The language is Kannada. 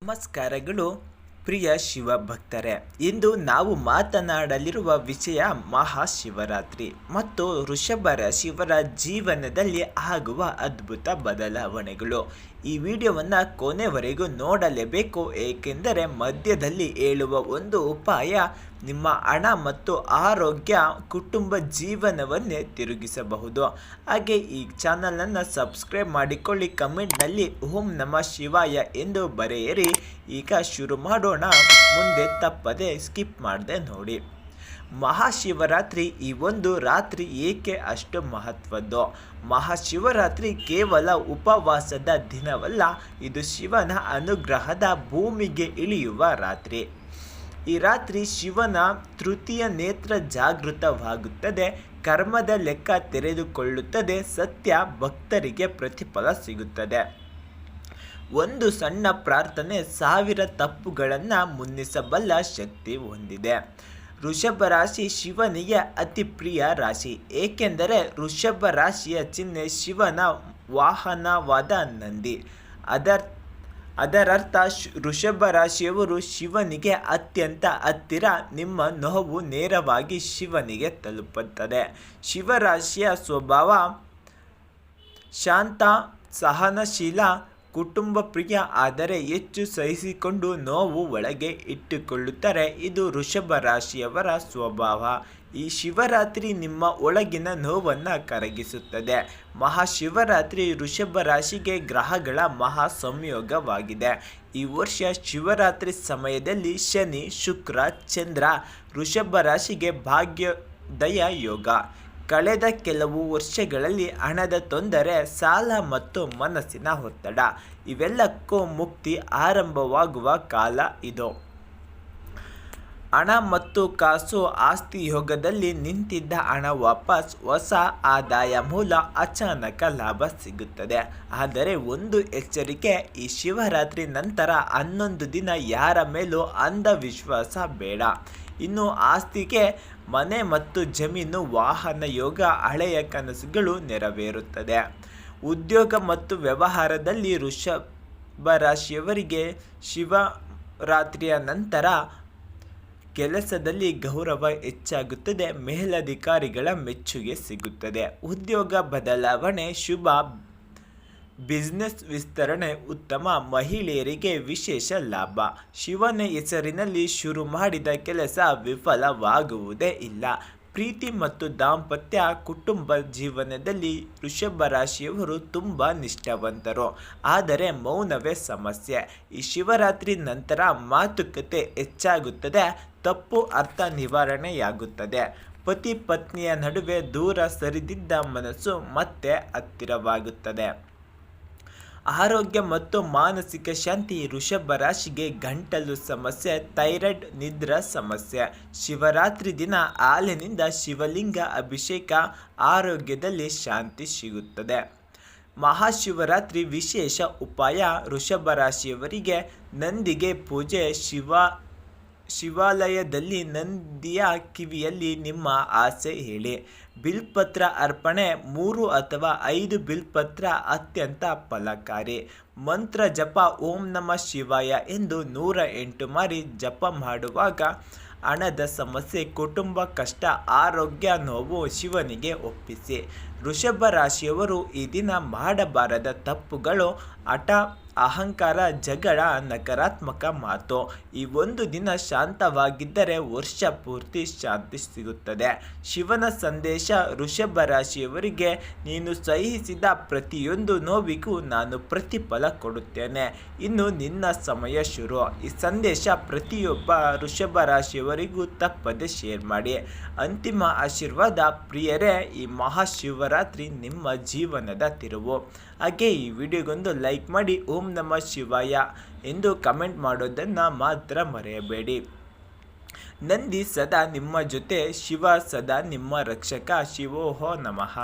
ನಮಸ್ಕಾರಗಳು ಪ್ರಿಯ ಶಿವಭಕ್ತರೇ. ಇಂದು ನಾವು ಮಾತನಾಡಲಿರುವ ವಿಷಯ ಮಹಾಶಿವರಾತ್ರಿ ಮತ್ತು ವೃಷಭ ರಾಶಿಯವರ ಜೀವನದಲ್ಲಿ ಆಗುವ ಅದ್ಭುತ ಬದಲಾವಣೆಗಳು. ಈ ವಿಡಿಯೋವನ್ನು ಕೊನೆವರೆಗೂ ನೋಡಲೇಬೇಕು, ಏಕೆಂದರೆ ಮಧ್ಯದಲ್ಲಿ ಹೇಳುವ ಒಂದು ಉಪಾಯ ನಿಮ್ಮ ಹಣ ಮತ್ತು ಆರೋಗ್ಯ, ಕುಟುಂಬ ಜೀವನವನ್ನೇ ತಿರುಗಿಸಬಹುದು. ಹಾಗೆ ಈ ಚಾನಲನ್ನು ಸಬ್ಸ್ಕ್ರೈಬ್ ಮಾಡಿಕೊಳ್ಳಿ, ಕಮೆಂಟ್ನಲ್ಲಿ ಓಂ ನಮಃ ಶಿವಾಯ ಎಂದು ಬರೆಯಿರಿ. ಈಗ ಶುರು ಮಾಡೋಣ. ಮುಂದೆ ತಪ್ಪದೆ ಸ್ಕಿಪ್ ಮಾಡದೆ ನೋಡಿ. ಮಹಾಶಿವರಾತ್ರಿ, ಈ ಒಂದು ರಾತ್ರಿ ಏಕೆ ಅಷ್ಟು ಮಹತ್ವದ್ದು? ಮಹಾಶಿವರಾತ್ರಿ ಕೇವಲ ಉಪವಾಸದ ದಿನವಲ್ಲ, ಇದು ಶಿವನ ಅನುಗ್ರಹದ ಭೂಮಿಗೆ ಇಳಿಯುವ ರಾತ್ರಿ. ಈ ರಾತ್ರಿ ಶಿವನ ತೃತೀಯ ನೇತ್ರ ಜಾಗೃತವಾಗುತ್ತದೆ, ಕರ್ಮದ ಲೆಕ್ಕ ತೆರೆದುಕೊಳ್ಳುತ್ತದೆ, ಸತ್ಯ ಭಕ್ತರಿಗೆ ಪ್ರತಿಫಲ ಸಿಗುತ್ತದೆ. ಒಂದು ಸಣ್ಣ ಪ್ರಾರ್ಥನೆ 1000 ತಪ್ಪುಗಳನ್ನು ಮುನ್ನಿಸಬಲ್ಲ ಶಕ್ತಿ ಹೊಂದಿದೆ. ವೃಷಭ ರಾಶಿ ಶಿವನಿಗೆ ಅತಿ ಪ್ರಿಯ ರಾಶಿ, ಏಕೆಂದರೆ ವೃಷಭ ರಾಶಿಯ ಚಿಹ್ನೆ ಶಿವನ ವಾಹನವಾದ ನಂದಿ. ಅದರರ್ಥ ವೃಷಭ ರಾಶಿಯವರು ಶಿವನಿಗೆ ಅತ್ಯಂತ ಹತ್ತಿರ. ನಿಮ್ಮ ನೋವು ನೇರವಾಗಿ ಶಿವನಿಗೆ ತಲುಪುತ್ತದೆ. ಶಿವರಾಶಿಯ ಸ್ವಭಾವ ಶಾಂತ, ಸಹನಶೀಲ, ಕುಟುಂಬ ಪ್ರಿಯ, ಆದರೆ ಹೆಚ್ಚು ಸಹಿಸಿಕೊಂಡು ನೋವು ಒಳಗೆ ಇಟ್ಟುಕೊಳ್ಳುತ್ತಾರೆ. ಇದು ವೃಷಭ ರಾಶಿಯವರ ಸ್ವಭಾವ. ಈ ಶಿವರಾತ್ರಿ ನಿಮ್ಮ ಒಳಗಿನ ನೋವನ್ನು ಕರಗಿಸುತ್ತದೆ. ಮಹಾಶಿವರಾತ್ರಿ ವೃಷಭ ರಾಶಿಗೆ ಗ್ರಹಗಳ ಮಹಾ ಸಂಯೋಗವಾಗಿದೆ. ಈ ವರ್ಷ ಶಿವರಾತ್ರಿ ಸಮಯದಲ್ಲಿ ಶನಿ, ಶುಕ್ರ, ಚಂದ್ರ ವೃಷಭ ರಾಶಿಗೆ ಭಾಗ್ಯೋದಯ ಯೋಗ. ಕಳೆದ ಕೆಲವು ವರ್ಷಗಳಲ್ಲಿ ಹಣದ ತೊಂದರೆ, ಸಾಲ ಮತ್ತು ಮನಸ್ಸಿನ ಒತ್ತಡ ಇವೆಲ್ಲಕ್ಕೂ ಮುಕ್ತಿ ಆರಂಭವಾಗುವ ಕಾಲ ಇದು. ಹಣ ಮತ್ತು ಕಾಸು ಆಸ್ತಿ ಯೋಗದಲ್ಲಿ ನಿಂತಿದ್ದ ಹಣ ವಾಪಸ್, ಹೊಸ ಆದಾಯ ಮೂಲ, ಅಚಾನಕ ಲಾಭ ಸಿಗುತ್ತದೆ. ಆದರೆ ಒಂದು ಎಚ್ಚರಿಕೆ, ಈ ಶಿವರಾತ್ರಿ ನಂತರ 11 ದಿನ ಯಾರ ಮೇಲೂ ಅಂಧವಿಶ್ವಾಸ ಬೇಡ. ಇನ್ನು ಆಸ್ತಿಗೆ ಮನೆ ಮತ್ತು ಜಮೀನು, ವಾಹನ ಯೋಗ, ಹಳೆಯ ಕನಸುಗಳು ನೆರವೇರುತ್ತದೆ. ಉದ್ಯೋಗ ಮತ್ತು ವ್ಯವಹಾರದಲ್ಲಿ ವೃಷಭ ರಾಶಿಯವರಿಗೆ ಶಿವರಾತ್ರಿಯ ನಂತರ ಕೆಲಸದಲ್ಲಿ ಗೌರವ ಹೆಚ್ಚಾಗುತ್ತದೆ, ಮೇಲಧಿಕಾರಿಗಳ ಮೆಚ್ಚುಗೆ ಸಿಗುತ್ತದೆ. ಉದ್ಯೋಗ ಬದಲಾವಣೆ ಶುಭ, ಬಿಸ್ನೆಸ್ ವಿಸ್ತರಣೆ ಉತ್ತಮ, ಮಹಿಳೆಯರಿಗೆ ವಿಶೇಷ ಲಾಭ. ಶಿವನ ಹೆಸರಿನಲ್ಲಿ ಶುರು ಮಾಡಿದ ಕೆಲಸ ವಿಫಲವಾಗುವುದೇ ಇಲ್ಲ. ಪ್ರೀತಿ ಮತ್ತು ದಾಂಪತ್ಯ, ಕುಟುಂಬ ಜೀವನದಲ್ಲಿ ವೃಷಭ ರಾಶಿಯವರು ತುಂಬ ನಿಷ್ಠಾವಂತರು, ಆದರೆ ಮೌನವೇ ಸಮಸ್ಯೆ. ಈ ಶಿವರಾತ್ರಿ ನಂತರ ಮಾತುಕತೆ ಹೆಚ್ಚಾಗುತ್ತದೆ, ತಪ್ಪು ಅರ್ಥ ನಿವಾರಣೆಯಾಗುತ್ತದೆ. ಪತಿ ಪತ್ನಿಯ ನಡುವೆ ದೂರ ಸರಿದಿದ್ದ ಮನಸ್ಸು ಮತ್ತೆ ಹತ್ತಿರವಾಗುತ್ತದೆ. ಆರೋಗ್ಯ ಮತ್ತು ಮಾನಸಿಕ ಶಾಂತಿ. ವೃಷಭ ರಾಶಿಗೆ ಗಂಟಲು ಸಮಸ್ಯೆ, ಥೈರಾಯ್ಡ್, ನಿದ್ರಾ ಸಮಸ್ಯೆ. ಶಿವರಾತ್ರಿ ದಿನ ಹಾಲಿನಿಂದ ಶಿವಲಿಂಗ ಅಭಿಷೇಕ, ಆರೋಗ್ಯದಲ್ಲಿ ಶಾಂತಿ ಸಿಗುತ್ತದೆ. ಮಹಾಶಿವರಾತ್ರಿ ವಿಶೇಷ ಉಪಾಯ. ವೃಷಭ ರಾಶಿಯವರಿಗೆ ನಂದಿಗೆ ಪೂಜೆ. ಶಿವಾಲಯದಲ್ಲಿ ನಂದಿಯ ಕಿವಿಯಲ್ಲಿ ನಿಮ್ಮ ಆಸೆ ಹೇಳಿ. ಬಿಲ್ಪತ್ರ ಅರ್ಪಣೆ. 3 ಅಥವಾ 5 ಬಿಲ್ಪತ್ರ ಅತ್ಯಂತ ಫಲಕಾರಿ. ಮಂತ್ರ ಜಪ. ಓಂ ನಮಃ ಶಿವಾಯ ಎಂದು 108 ಬಾರಿ ಜಪ ಮಾಡುವಾಗ ಹಣದ ಸಮಸ್ಯೆ, ಕುಟುಂಬ ಕಷ್ಟ, ಆರೋಗ್ಯ ನೋವು ಶಿವನಿಗೆ ಒಪ್ಪಿಸಿ. ವೃಷಭ ರಾಶಿಯವರು ಈ ದಿನ ಮಾಡಬಾರದ ತಪ್ಪುಗಳು: ಹಠ, ಅಹಂಕಾರ, ಜಗಳ, ನಕಾರಾತ್ಮಕ ಮಾತು. ಈ ಒಂದು ದಿನ ಶಾಂತವಾಗಿದ್ದರೆ ವರ್ಷ ಪೂರ್ತಿ ಶಾಂತಿ ಸಿಗುತ್ತದೆ. ಶಿವನ ಸಂದೇಶ ವೃಷಭ ರಾಶಿಯವರಿಗೆ: ನೀನು ಸಹಿಸಿದ ಪ್ರತಿಯೊಂದು ನೋವಿಗೂ ನಾನು ಪ್ರತಿಫಲ ಕೊಡುತ್ತೇನೆ. ಇನ್ನು ನಿನ್ನ ಸಮಯ ಶುರು. ಈ ಸಂದೇಶ ಪ್ರತಿಯೊಬ್ಬ ವೃಷಭ ರಾಶಿಯವರಿಗೂ ತಪ್ಪದೆ ಶೇರ್ ಮಾಡಿ. ಅಂತಿಮ ಆಶೀರ್ವಾದ. ಪ್ರಿಯರೇ, ಈ ಮಹಾಶಿವರಾತ್ರಿ ನಿಮ್ಮ ಜೀವನದ ತಿರುವು. ಹಾಗೆ ಈ ವಿಡಿಯೋಗೊಂದು ಲೈಕ್ ಮಾಡಿ, ಓಂ ನಮಃ ಶಿವಾಯ ಎಂದು ಕಮೆಂಟ್ ಮಾಡೋದನ್ನು ಮಾತ್ರ ಮರೆಯಬೇಡಿ. ನಂದಿ ಸದಾ ನಿಮ್ಮ ಜೊತೆ, ಶಿವ ಸದಾ ನಿಮ್ಮ ರಕ್ಷಕ. ಶಿವೋಹೋ ನಮಃ.